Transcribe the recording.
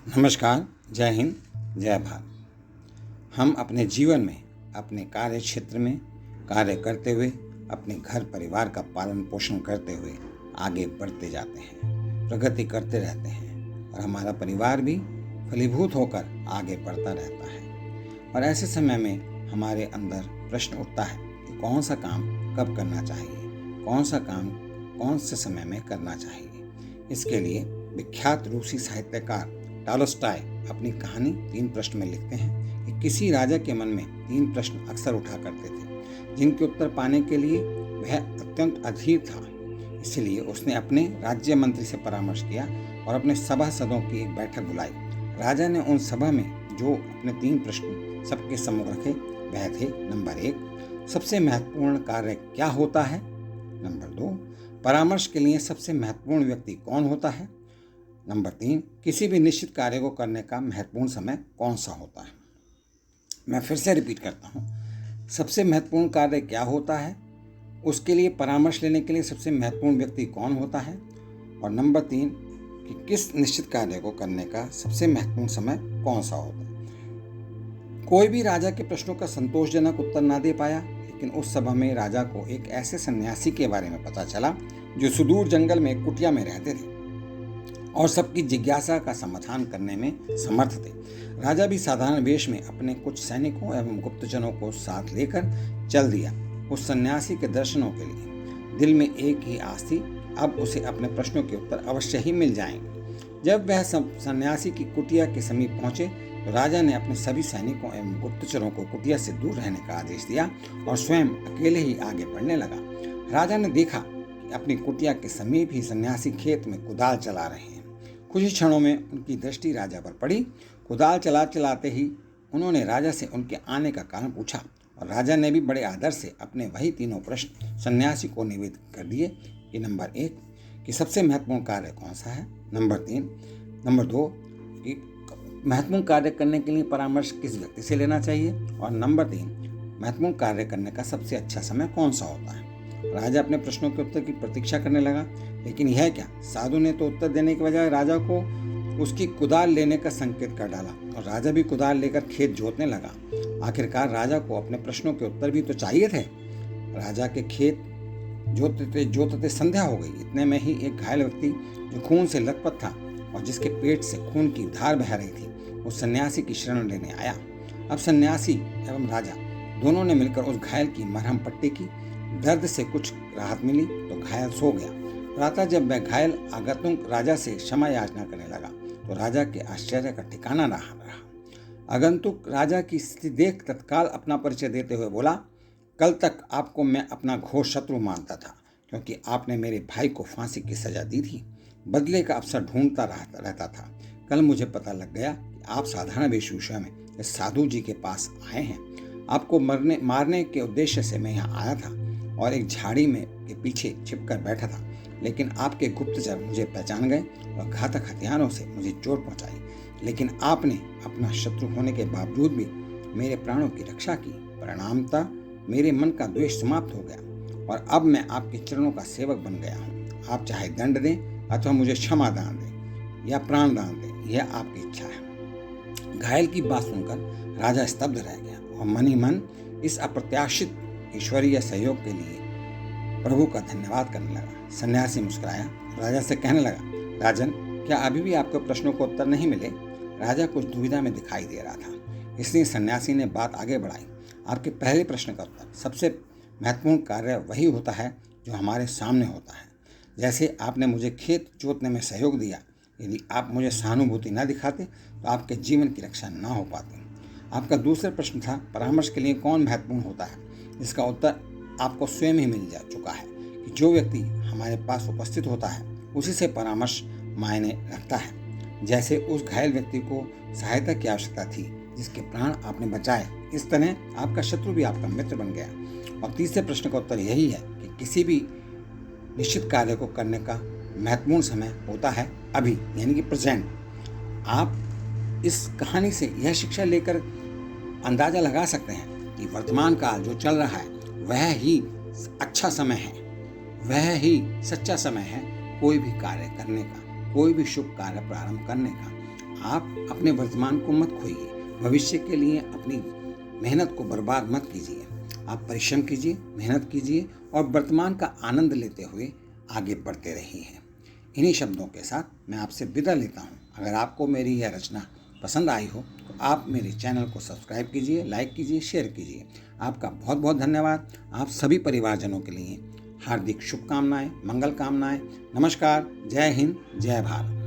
नमस्कार, जय हिंद, जय भारत। हम अपने जीवन में, अपने कार्य क्षेत्र में कार्य करते हुए, अपने घर परिवार का पालन पोषण करते हुए आगे बढ़ते जाते हैं, प्रगति करते रहते हैं और हमारा परिवार भी फलीभूत होकर आगे बढ़ता रहता है। और ऐसे समय में हमारे अंदर प्रश्न उठता है कि कौन सा काम कब करना चाहिए, कौन सा काम कौन से समय में करना चाहिए। इसके लिए विख्यात रूसी साहित्यकार टॉलस्टॉय अपनी कहानी 3 प्रश्न में लिखते हैं कि किसी राजा के मन में 3 प्रश्न अक्सर उठा करते थे, जिनके उत्तर पाने के लिए वह अत्यंत अधीर था। इसलिए उसने अपने राज्य मंत्री से परामर्श किया और अपने सभासदों की एक बैठक बुलाई। राजा ने उन सभा में जो अपने 3 प्रश्न सबके सम्मुख रखे वह थे: नंबर 1, सबसे महत्वपूर्ण कार्य क्या होता है? नंबर 2, परामर्श के लिए सबसे महत्वपूर्ण व्यक्ति कौन होता है? नंबर 3, किसी भी निश्चित कार्य को करने का महत्वपूर्ण समय कौन सा होता है? मैं फिर से रिपीट करता हूँ। सबसे महत्वपूर्ण कार्य क्या होता है, उसके लिए परामर्श लेने के लिए सबसे महत्वपूर्ण व्यक्ति कौन होता है, और नंबर 3, कि किस निश्चित कार्य को करने का सबसे महत्वपूर्ण समय कौन सा होता है। कोई भी राजा के प्रश्नों का संतोषजनक उत्तर ना दे पाया, लेकिन उस सभा में राजा को एक ऐसे सन्यासी के बारे में पता चला जो सुदूर जंगल में एक कुटिया में रहते थे और सबकी जिज्ञासा का समाधान करने में समर्थ थे। राजा भी साधारण वेश में अपने कुछ सैनिकों एवं गुप्तचरों को साथ लेकर चल दिया उस सन्यासी के दर्शनों के लिए। दिल में एक ही आस थी, अब उसे अपने प्रश्नों के उत्तर अवश्य ही मिल जाएंगे। जब वह सन्यासी की कुटिया के समीप पहुंचे तो राजा ने अपने सभी सैनिकों एवं गुप्तचरों को कुटिया से दूर रहने का आदेश दिया और स्वयं अकेले ही आगे बढ़ने लगा। राजा ने देखा कि अपनी कुटिया के समीप ही सन्यासी खेत में कुदाल चला रहे हैं। कुछ ही क्षणों में उनकी दृष्टि राजा पर पड़ी। कुदाल चलाते ही उन्होंने राजा से उनके आने का कारण पूछा और राजा ने भी बड़े आदर से अपने वही 3 प्रश्न सन्यासी को निवेदित कर दिए कि नंबर 1, कि सबसे महत्वपूर्ण कार्य कौन सा है? नंबर 2, कि महत्वपूर्ण कार्य करने के लिए परामर्श किस व्यक्ति से लेना चाहिए, और नंबर 3, महत्वपूर्ण कार्य करने का सबसे अच्छा समय कौन सा होता है। राजा अपने प्रश्नों के उत्तर की प्रतीक्षा करने लगा, लेकिन यह क्या, साधु ने तो उत्तर देने के बजाय राजा को उसकी कुदाल लेने का संकेत कर डाला और राजा भी कुदाल लेकर खेत जोतने लगा। आखिरकार राजा को अपने प्रश्नों के उत्तर भी तो चाहिए थे। राजा के खेत जोतते संध्या हो गई। इतने में ही एक घायल व्यक्ति जो खून से लथपथ था और जिसके पेट से खून की धार बह रही थी, उस सन्यासी की शरण लेने आया। अब सन्यासी एवं राजा दोनों ने मिलकर उस घायल की मरहम पट्टी की। दर्द से कुछ राहत मिली तो घायल सो गया। प्रातः जब वह घायल आगंतुक राजा से क्षमा याचना करने लगा तो राजा के आश्चर्य का ठिकाना ना रहा। आगंतुक राजा की स्थिति देख तत्काल अपना परिचय देते हुए बोला, कल तक आपको मैं अपना घोर शत्रु मानता था, क्योंकि आपने मेरे भाई को फांसी की सजा दी थी। बदले का अवसर ढूंढता रहता था। कल मुझे पता लग गया कि आप साधारण वेशभूषा में इस साधु जी के पास आए हैं। आपको मारने के उद्देश्य से मैं यहाँ आया था और एक झाड़ी में के पीछे छिपकर बैठा था, लेकिन आपके गुप्तचर मुझे पहचान गए और घातक हथियारों से मुझे चोट पहुंचाई। लेकिन आपने अपना शत्रु होने के बावजूद भी मेरे प्राणों की रक्षा की। परिणामतः मेरे मन का द्वेष समाप्त हो गया और अब मैं आपके चरणों का सेवक बन गया हूँ। आप चाहे दंड दें अथवा मुझे क्षमा दान दें या प्राण दान दें, यह आपकी इच्छा है। घायल की बात सुनकर राजा स्तब्ध रह गया और मन ही मन इस अप्रत्याशित ईश्वरीय सहयोग के लिए प्रभु का धन्यवाद करने लगा। सन्यासी मुस्कुराया, राजा से कहने लगा, राजन, क्या अभी भी आपके प्रश्नों को उत्तर नहीं मिले? राजा कुछ दुविधा में दिखाई दे रहा था, इसलिए सन्यासी ने बात आगे बढ़ाई। आपके पहले प्रश्न का उत्तर, सबसे महत्वपूर्ण कार्य वही होता है जो हमारे सामने होता है। जैसे आपने मुझे खेत जोतने में सहयोग दिया, यदि आप मुझे सहानुभूति न दिखाते तो आपके जीवन की रक्षा न हो पाती। आपका दूसरा प्रश्न था, परामर्श के लिए कौन महत्वपूर्ण होता है। इसका उत्तर आपको स्वयं ही मिल जा चुका है कि जो व्यक्ति हमारे पास उपस्थित होता है उसी से परामर्श मायने रखता है। जैसे उस घायल व्यक्ति को सहायता की आवश्यकता थी जिसके प्राण आपने बचाए, इस तरह आपका शत्रु भी आपका मित्र बन गया। और तीसरे प्रश्न का उत्तर यही है कि किसी भी निश्चित कार्य को करने का महत्वपूर्ण समय होता है अभी, यानी कि प्रेजेंट। आप इस कहानी से यह शिक्षा लेकर अंदाजा लगा सकते हैं कि वर्तमान काल जो चल रहा है वह ही अच्छा समय है, वह ही सच्चा समय है कोई भी कार्य करने का, कोई भी शुभ कार्य प्रारंभ करने का। आप अपने वर्तमान को मत खोइए। भविष्य के लिए अपनी मेहनत को बर्बाद मत कीजिए। आप परिश्रम कीजिए, मेहनत कीजिए और वर्तमान का आनंद लेते हुए आगे बढ़ते रहिए। इन्हीं शब्दों के साथ मैं आपसे विदा लेता हूँ। अगर आपको मेरी यह रचना पसंद आई हो तो आप मेरे चैनल को सब्सक्राइब कीजिए, लाइक कीजिए, शेयर कीजिए। आपका बहुत बहुत धन्यवाद। आप सभी परिवारजनों के लिए हार्दिक शुभकामनाएं, मंगल कामनाएं। नमस्कार। जय हिंद, जय भारत।